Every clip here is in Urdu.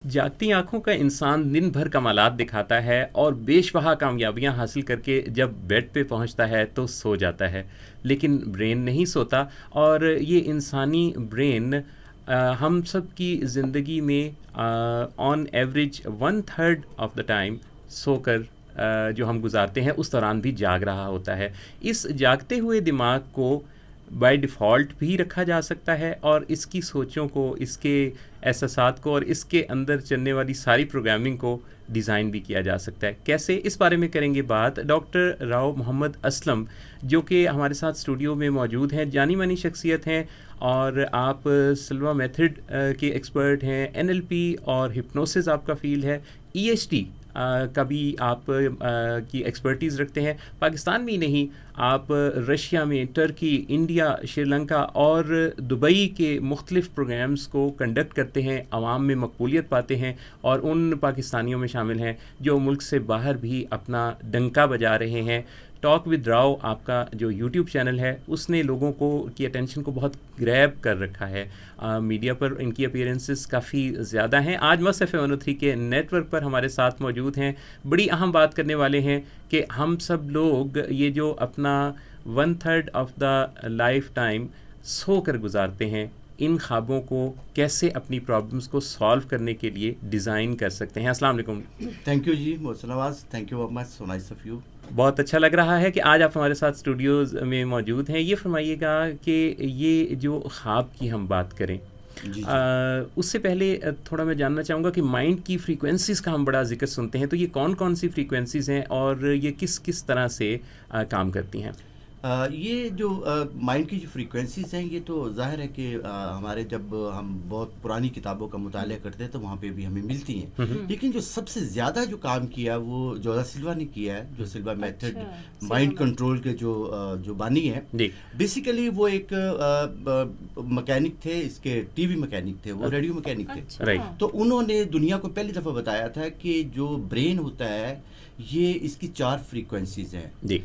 جاگتی آنکھوں کا انسان دن بھر کمالات دکھاتا ہے اور بے شبہ کامیابیاں حاصل کر کے جب بیڈ پہ پہنچتا ہے تو سو جاتا ہے، لیکن برین نہیں سوتا، اور یہ انسانی برین ہم سب کی زندگی میں on average 1/3 of the time so کر جو ہم گزارتے ہیں اس دوران بھی جاگ رہا ہوتا ہے۔ اس جاگتے ہوئے دماغ کو بائی ڈیفالٹ بھی رکھا جا سکتا ہے، اور اس کی سوچوں کو، اس کے احساسات کو اور اس کے اندر چلنے والی ساری پروگرامنگ کو ڈیزائن بھی کیا جا سکتا ہے۔ کیسے، اس بارے میں کریں گے بات ڈاکٹر راؤ محمد اسلم، جو کہ ہمارے ساتھ اسٹوڈیو میں موجود ہیں، جانی مانی شخصیت ہیں، اور آپ سلوا میتھڈ کے ایکسپرٹ ہیں، NLP اور ہپنوسس آپ کا فیلڈ ہے، EST کا بھی آپ کی ایکسپرٹیز رکھتے ہیں۔ پاکستان میں ہی نہیں، آپ رشیا میں، ٹرکی، انڈیا، شری لنکا اور دبئی کے مختلف پروگرامز کو کنڈکٹ کرتے ہیں، عوام میں مقبولیت پاتے ہیں، اور ان پاکستانیوں میں شامل ہیں جو ملک سے باہر بھی اپنا ڈنکا بجا رہے ہیں۔ ٹاک ود راؤ آپ کا جو یوٹیوب چینل ہے، اس نے لوگوں کو کی اٹینشن کو بہت گریب کر رکھا ہے، میڈیا پر ان کی اپیرنسز کافی زیادہ ہیں۔ آج مس ایف 103 کے نیٹ ورک پر ہمارے ساتھ موجود ہیں، بڑی اہم بات کرنے والے ہیں کہ ہم سب لوگ یہ جو اپنا 1/3 of the life time so کر گزارتے ہیں، ان خوابوں کو کیسے اپنی پرابلمس کو سالو کرنے کے لیے ڈیزائن کر سکتے ہیں۔ السلام علیکم۔ Thank you ji Mohsin Nawaz, thank you very much, so nice of you. بہت اچھا لگ رہا ہے کہ آج آپ ہمارے ساتھ اسٹوڈیوز میں موجود ہیں۔ یہ فرمائیے گا کہ یہ جو خواب کی ہم بات کریں، اس سے پہلے تھوڑا میں جاننا چاہوں گا کہ مائنڈ کی فریکوینسیز کا ہم بڑا ذکر سنتے ہیں، تو یہ کون کون سی فریکوینسیز ہیں اور یہ کس کس طرح سے کام کرتی ہیں؟ یہ جو مائنڈ کی جو فریکوینسیز ہیں، یہ تو ظاہر ہے کہ ہمارے جب ہم بہت پرانی کتابوں کا مطالعہ کرتے ہیں تو وہاں پہ بھی ہمیں ملتی ہیں، لیکن جو سب سے زیادہ جو کام کیا وہ جوزا سلوا نے کیا ہے، جو سلوا میتھڈ مائنڈ کنٹرول کے جو بانی ہیں۔ بیسیکلی وہ ایک مکینک تھے، اس کے ٹی وی مکینک تھے، وہ ریڈیو مکینک تھے، تو انہوں نے دنیا کو پہلی دفعہ بتایا تھا کہ جو برین ہوتا ہے یہ اس کی 4 فریکوینسیز ہیں۔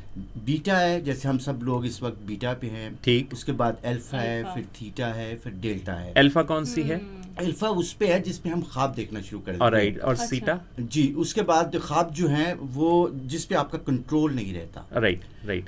بیٹا ہے، جیسے ہم سب لوگ اس وقت بیٹا پہ ہیں، اس کے بعد الفا ہے، پھر تھیٹا ہے، پھر ڈیلٹا ہے۔ الفا کون سی ہے؟ الفا اس پہ ہے جس پہ ہم خواب دیکھنا شروع کر دیتے ہیں، اور سیٹا؟ جی، اس کے بعد خواب جو ہیں وہ جس پہ آپ کا کنٹرول نہیں رہتا،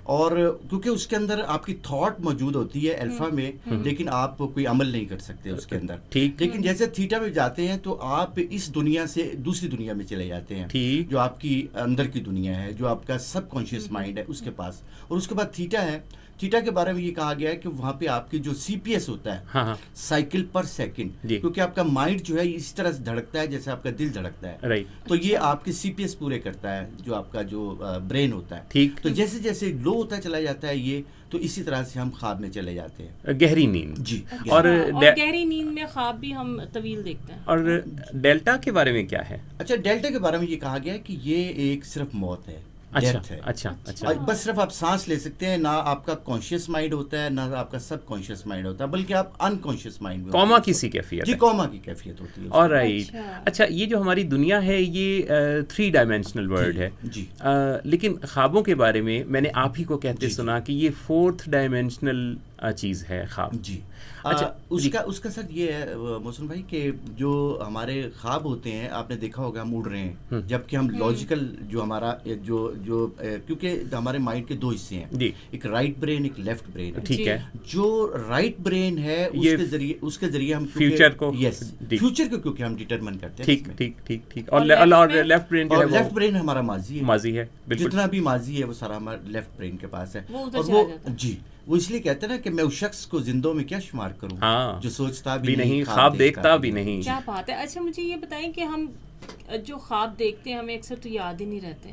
اور کیونکہ اس کے اندر آپ کی تھاٹ موجود ہوتی ہے الفا میں، لیکن آپ کوئی عمل نہیں کر سکتے اس کے اندر، لیکن جیسے تھیٹا میں جاتے ہیں تو آپ اس دنیا سے دوسری دنیا میں چلے جاتے ہیں، جو آپ کی اندر کی دنیا ہے، جو آپ کا سب کانشیس مائنڈ ہے اس کے پاس۔ اور اس کے بعد تھیٹا ہے، تھیٹا کے بارے میں یہ کہا گیا ہے کہ وہاں پہ آپ کی جو CPS ہوتا ہے، سائیکل پر سیکنڈ، کیونکہ آپ کا مائنڈ جو ہے اس طرح سے دھڑکتا ہے جیسے آپ کا دل دھڑکتا ہے، تو یہ آپ کی CPS پورے کرتا ہے، جو آپ کا جو برین ہوتا ہے۔ تو جیسے جیسے لو ہوتا چلا جاتا ہے یہ، تو اسی طرح سے ہم خواب میں چلے جاتے ہیں، گہری نیند۔ جی، اور گہری نیند میں خواب بھی ہم طویل دیکھتے ہیں۔ اور ڈیلٹا کے بارے میں کیا ہے؟ اچھا، ڈیلٹا کے بارے میں یہ کہا گیا ہے کہ یہ ایک صرف موت ہے، اچھا، بس صرف آپ سانس لے سکتے ہیں، نہ آپ کا کانشیس مائنڈ ہوتا ہے، نہ آپ کا سب کانشیس مائنڈ ہوتا ہے، بلکہ آپ انکانشیس مائنڈ میں کوما کی سی کیفیت۔ جی، کوما کی کیفیت ہوتی ہے۔ آلرائٹ۔ اچھا، یہ جو ہماری دنیا ہے یہ 3 ڈائمینشنل ورلڈ ہے، جی، لیکن خوابوں کے بارے میں نے آپ ہی کو کہتے سنا کہ یہ 4th ڈائمینشنل چیز ہے خواب۔ جی، اس کا سر یہ ہے محسن بھائی کہ جو ہمارے خواب ہوتے ہیں، آپ نے دیکھا ہوگا ہم اڑ رہے ہیں، جبکہ ہم لاجیکل جو ہمارا جو کیونکہ ہمارے مائنڈ کے 2 حصے ہیں، ایک رائٹ برین، ایک لیفٹ برین۔ ٹھیک ہے، جو رائٹ برین ہے اس کے ذریعے ہم فیوچر کو کیونکہ ہم ڈیٹرمن کرتے ہیں۔ ٹھیک، اور لیفٹ برین ہمارا ماضی ہے، جتنا بھی ماضی ہے وہ سارا ہمارا لیفٹ برین کے پاس ہے، اور وہ جی وہ اس لیے کہتے ہیں نا کہ میں اس شخص کو زندوں میں کیا شمار کروں جو سوچتا بھی نہیں، خواب دیکھتا بھی نہیں۔ کیا بات ہے۔ اچھا، مجھے یہ بتائیں کہ ہم جو خواب دیکھتے ہیں ہمیں اکثر تو یاد ہی نہیں رہتے،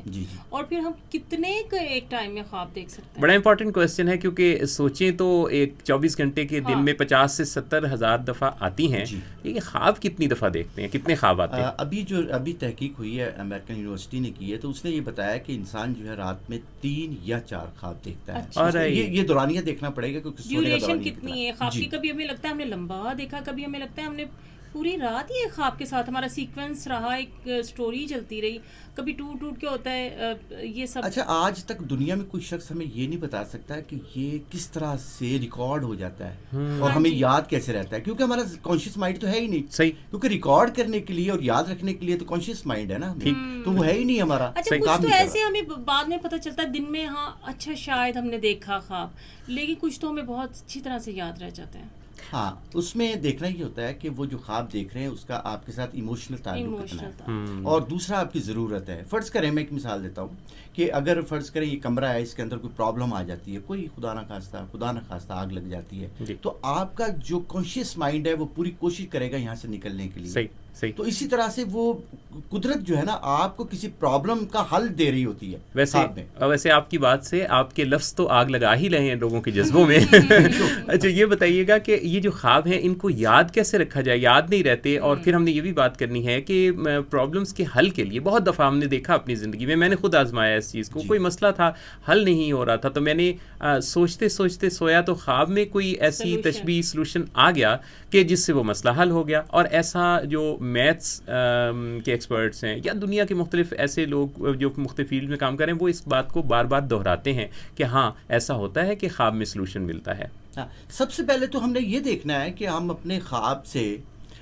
اور پھر ہم کتنے ایک ٹائم میں خواب دیکھ سکتے ہیں؟ بڑا امپورٹنٹ کوسچن ہے، کیونکہ سوچیں تو ایک 24 گھنٹے کے دن میں 50 سے 70 ہزار دفعہ آتی ہیں، لیکن خواب کتنی دفعہ دیکھتے ہیں، کتنے خواب آتے ہیں؟ ابھی تحقیق ہوئی ہے، امریکن یونیورسٹی نے کی ہے، تو اس نے یہ بتایا کہ انسان جو ہے رات میں 3 یا 4 خواب دیکھتا ہے، اور یہ دورانیہ دیکھنا پڑے گا، کیونکہ ڈیوریشن کتنی ہے خواب کی؟ کبھی ہمیں لگتا ہے ہم نے لمبا دیکھا، کبھی ہمیں لگتا ہے ہم نے پوری رات یہ خواب کے ساتھ ہمارا سیکوینس رہا, ایک سٹوری چلتی رہی, کبھی ٹوٹ کے ہوتا ہے یہ سب. اچھا, آج تک دنیا میں کوئی شخص ہمیں یہ نہیں بتا سکتا کہ یہ کس طرح سے ریکارڈ ہو جاتا ہے اور ہمیں یاد کیسے رہتا ہے, کیونکہ ہمارا کانشیس مائنڈ تو ہے ہی نہیں. صحیح, کیونکہ ریکارڈ کرنے کے لیے اور یاد رکھنے کے لیے تو کانشیس مائنڈ ہے نا, تو وہ ہے ہی نہیں ہمارا. اچھا, کچھ تو ایسے ہمیں بعد میں پتہ چلتا ہے دن میں, ہاں اچھا شاید ہم نے دیکھا خواب, لیکن کچھ تو ہمیں بہت اچھی طرح سے یاد رہ جاتے ہیں. ہاں, اس میں دیکھنا یہ ہوتا ہے کہ وہ جو خواب دیکھ رہے ہیں اس کا آپ کے ساتھ ایموشنل تعلق کتنا ہے, اور دوسرا آپ کی ضرورت ہے. فرض کریں, میں ایک مثال دیتا ہوں کہ اگر فرض کریں یہ کمرہ ہے, اس کے اندر کوئی پرابلم آ جاتی ہے, کوئی خدا نہ خواستہ آگ لگ جاتی ہے, تو آپ کا جو کانشیس مائنڈ ہے وہ پوری کوشش کرے گا یہاں سے نکلنے کے لیے. تو اسی طرح سے وہ قدرت جو ہے نا آپ کو کسی پرابلم کا حل دے رہی ہوتی ہے. ویسے آپ کی بات سے آپ کے لفظ تو آگ لگا ہی رہے ہیں لوگوں کے جذبوں میں. اچھا, یہ بتائیے گا کہ یہ جو خواب ہیں ان کو یاد کیسے رکھا جائے؟ یاد نہیں رہتے. اور پھر ہم نے یہ بھی بات کرنی ہے کہ پرابلمس کے حل کے لیے بہت دفعہ ہم نے دیکھا اپنی زندگی میں, میں نے خود آزمایا اس چیز کو, کوئی مسئلہ تھا حل نہیں ہو رہا تھا, تو میں نے سوچتے سوچتے سویا تو خواب میں کوئی ایسی تشبیہ سلوشن آ گیا کہ جس سے وہ مسئلہ حل ہو گیا. اور ایسا جو میتھس کے ایکسپرٹس ہیں یا دنیا کے مختلف ایسے لوگ جو مختلف فیلڈ میں کام کریں, وہ اس بات کو بار بار دہراتے ہیں کہ ہاں ایسا ہوتا ہے کہ خواب میں سلوشن ملتا ہے. سب سے پہلے تو ہم نے یہ دیکھنا ہے کہ ہم اپنے خواب سے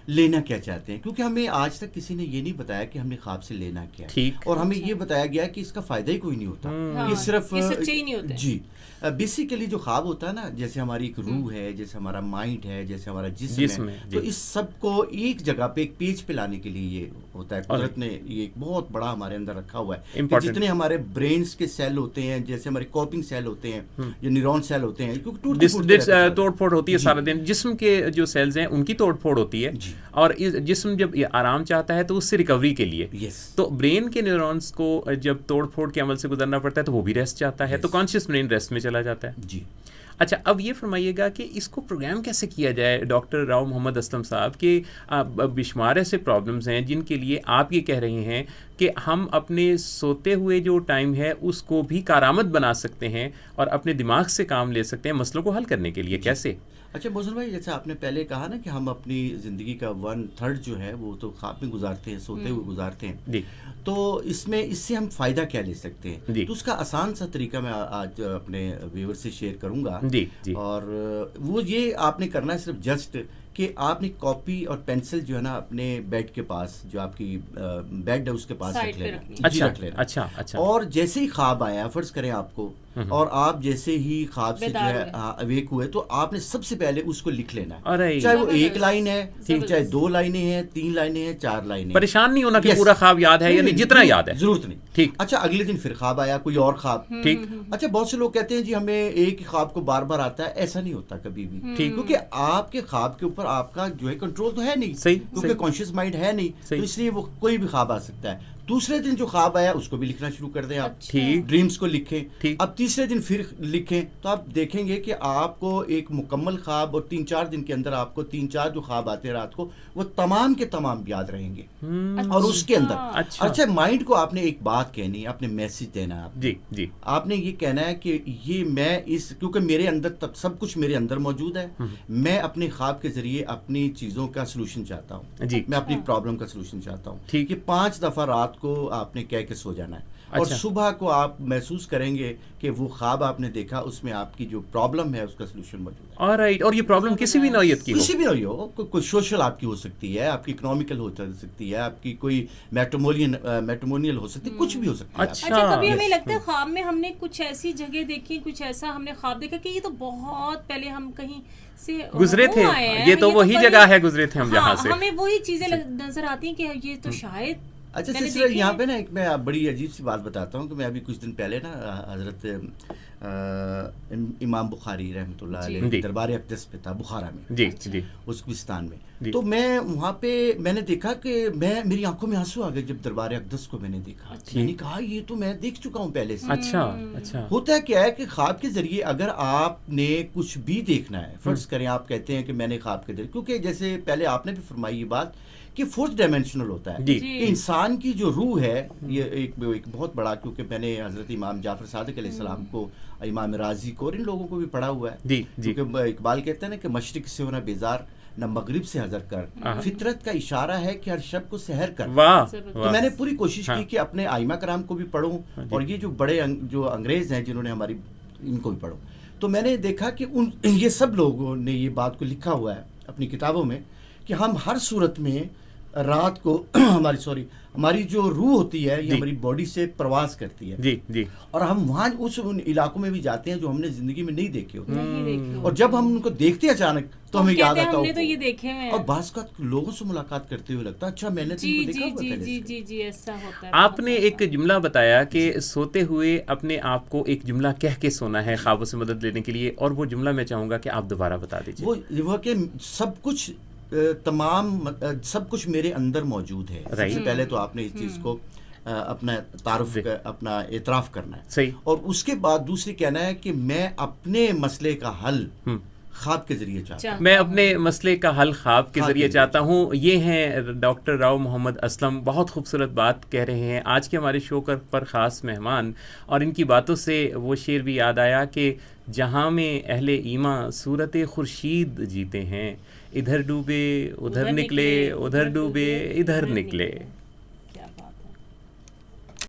لینا کیا چاہتے ہیں, کیونکہ ہمیں آج تک کسی نے یہ نہیں بتایا کہ ہم نے خواب سے لینا کیا ہے, اور ہمیں یہ بتایا گیا کہ اس کا فائدہ ہی کوئی نہیں ہوتا, یہ صرف جی بیسیکلی جو خواب ہوتا ہے نا, جیسے ہماری ایک روح ہے, جیسے ہمارا مائنڈ ہے, جیسے ہمارا جسم ہے, تو اس سب کو ایک جگہ پہ ایک پیج پہ لانے کے لیے یہ ہوتا ہے. قدرت نے یہ ایک بہت بڑا ہمارے اندر رکھا ہوا ہے کہ جتنے ہمارے برینز کے سیل ہوتے ہیں, جیسے ہمارے کوپنگ سیل ہوتے ہیں, جو نیورون سیل ہوتے ہیں, توڑ پھوڑ ہوتی ہے سارا دن, جسم کے جو سیلز ہیں ان کی توڑ پھوڑ ہوتی ہے, اور جسم جب آرام چاہتا ہے تو اس سے ریکوری کے لیے, تو برین کے نیورونز کو جب توڑ پھوڑ کے عمل سے گزرنا پڑتا ہے تو وہ بھی ریسٹ چاہتا ہے, تو کانشیس برین ریسٹ میں چلا جاتا ہے. جی اچھا, اب یہ فرمائیے گا کہ اس کو پروگرام کیسے کیا جائے ڈاکٹر راؤ محمد اسلم صاحب, کہ بشمار ایسے پرابلمز ہیں جن کے لیے آپ یہ کہہ رہے ہیں کہ ہم اپنے سوتے ہوئے جو ٹائم ہے اس کو بھی کارآمد بنا سکتے ہیں اور اپنے دماغ سے کام لے سکتے ہیں مسئلوں کو حل کرنے کے لیے, کیسے؟ اچھا محسن بھائی, جیسے آپ نے پہلے کہا نا کہ ہم اپنی زندگی کا 1/3 جو ہے وہ تو خواب میں گزارتے ہیں, سوتے ہوئے گزارتے ہیں, تو اس سے ہم فائدہ کیا لے سکتے ہیں؟ تو اس کا آسان سا طریقہ میں آج اپنے ویور سے شیئر کروں گا, اور وہ یہ آپ نے کرنا ہے صرف جسٹ کہ آپ نے کاپی اور پینسل جو ہے نا اپنے بیڈ کے پاس, جو آپ کی بیڈ ہے اس کے پاس رکھ لینا. اچھا, اور جیسے ہی خواب آیا, فرض کریں آپ کو, اور آپ جیسے ہی خواب سے جو ہے اویک ہوئے, تو آپ نے سب سے پہلے اس کو لکھ لینا ہے, چاہے وہ 1 لائن ہے, چاہے 2 لائنیں ہیں, 3 لائنیں ہیں, 4 لائنیں. پریشان نہیں ہونا کہ پورا خواب یاد ہے, یعنی جتنا یاد ہے, ضرورت نہیں. ٹھیک. اچھا, اگلے دن پھر خواب آیا, کوئی اور خواب. ٹھیک. اچھا, بہت سے لوگ کہتے ہیں جی ہمیں ایک ہی خواب کو بار بار آتا ہے, ایسا نہیں ہوتا کبھی بھی, کیونکہ آپ کے خواب کے اوپر آپ کا جو ہے کنٹرول تو ہے نہیں, کیونکہ کانشیس مائنڈ ہے نہیں, تو اس لیے وہ کوئی بھی خواب آ سکتا ہے. دوسرے دن جو خواب آیا اس کو بھی لکھنا شروع کر دیں آپ, ڈریمز کو لکھیں. اب تیسرے دن پھر لکھیں, تو آپ دیکھیں گے کہ آپ کو ایک مکمل خواب, اور 3-4 دن کے اندر آپ کو 3-4 جو خواب آتے ہیں رات کو, وہ تمام کے تمام یاد رہیں گے. اور اس کے اندر اچھا مائنڈ کو آپ نے ایک بات کہنی ہے, آپ نے میسج دینا ہے, آپ نے یہ کہنا ہے کہ یہ میں کیونکہ میرے اندر سب کچھ میرے اندر موجود ہے, میں اپنے خواب کے ذریعے اپنی چیزوں کا سلوشن چاہتا ہوں, میں اپنی پرابلم کا سلوشن چاہتا ہوں. یہ 5 دفعہ رات کو آپ نے کہہ کے سو جانا ہے, اور صبح کو آپ محسوس کریں گے کہ وہ خواب آپ نے دیکھا اس میں آپ کی جو پرابلم ہے اس کا سلوشن موجود ہے. اور یہ پرابلم کسی بھی نوعیت کی کسی بھی نوعیت ہو, کوئی سوشل آپ کی ہو سکتی ہے, آپ کی اکنامیکل ہو سکتی ہے, آپ کی کوئی میٹرمونیل ہو سکتی ہے, کچھ بھی ہو سکتی ہے. اچھا, کبھی ہمیں لگتا ہے خواب میں ہم نے کچھ ایسی جگہ دیکھی, کچھ ایسا ہم نے خواب دیکھا کہ یہ تو بہت پہلے ہم کہیں سے گزرے تھے, یہ تو وہی جگہ ہے گزرے تھے ہم جہاں سے, ہمیں وہی چیزیں نظر آتی ہیں کہ یہ تو شاید. اچھا سلسلہ یہاں پہ نا ایک میں بڑی عجیب سی بات بتاتا ہوں کہ میں ابھی کچھ دن پہلے نا حضرت امام بخاری رحمۃ اللہ علیہ دربار اقدس پہ تھا بخارا میں, ازبکستان میں. تو میں وہاں پہ میں نے دیکھا کہ میری آنکھوں میں آنسو آ گئے جب دربار اقدس کو میں نے دیکھا. میں نے کہا یہ تو میں دیکھ چکا ہوں پہلے سے. اچھا, ہوتا کیا ہے کہ خواب کے ذریعے اگر آپ نے کچھ بھی دیکھنا ہے, فرض کریں آپ کہتے ہیں کہ میں نے خواب کے ذریعے, کیونکہ جیسے پہلے آپ نے بھی فرمائی یہ بات کہ 4th ڈائمینشنل ہوتا ہے, کہ انسان کی جو روح ہے یہ ایک بہت بڑا, کیونکہ میں نے حضرت امام جعفر صادق علیہ السلام کو, امام راضی کو اور ان لوگوں کو بھی پڑھا ہوا ہے, کیونکہ اقبال کہتے ہیں نا کہ مشرق سے ہونا بیزار نہ مغرب سے حضر کر، فطرت کا اشارہ ہے کہ ہر شب کو سحر کر. تو میں نے پوری کوشش کی کہ اپنے آئمہ کرام کو بھی پڑھوں اور یہ جو بڑے جو انگریز ہیں جنہوں نے ہماری، ان کو بھی پڑھوں. تو میں نے دیکھا کہ یہ سب لوگوں نے یہ بات کو لکھا ہوا ہے اپنی کتابوں میں کہ ہم ہر صورت میں رات کو ہماری جو روح ہوتی ہے یہ ہماری باڈی سے پرواز کرتی ہے، اور ہم وہاں ان علاقوں میں بھی جاتے ہیں جو ہم نے زندگی میں نہیں دیکھے ہوتے، اور جب ہم ان کو دیکھتے ہیں اچانک تو ہمیں یاد آتا ہے، اور بعض کا لوگوں سے ملاقات کرتے ہوئے لگتا ہے اچھا میں نے جی ایسا ہوتا ہے. آپ نے ایک جملہ بتایا کہ سوتے ہوئے اپنے آپ کو ایک جملہ کہہ کے سونا ہے خوابوں سے مدد لینے کے لیے، اور وہ جملہ میں چاہوں گا کہ آپ دوبارہ بتا دیجیے. وہ کہ سب کچھ میرے اندر موجود ہے. سب سے پہلے تو آپ نے اس چیز کو اپنا تعارف اپنا اعتراف کرنا ہے، اور اس کے بعد دوسری کہنا ہے کہ میں اپنے مسئلے کا حل خواب کے ذریعے چاہتا ہوں. میں اپنے مسئلے کا حل خواب کے ذریعے چاہتا ہوں. یہ ہیں ڈاکٹر راؤ محمد اسلم، بہت خوبصورت بات کہہ رہے ہیں آج کے ہمارے شو پر خاص مہمان، اور ان کی باتوں سے وہ شعر بھی یاد آیا کہ جہاں میں اہل ایماں صورت خورشید جیتے ہیں، ادھر ڈوبے ادھر نکلے، ادھر ڈوبے ادھر نکلے.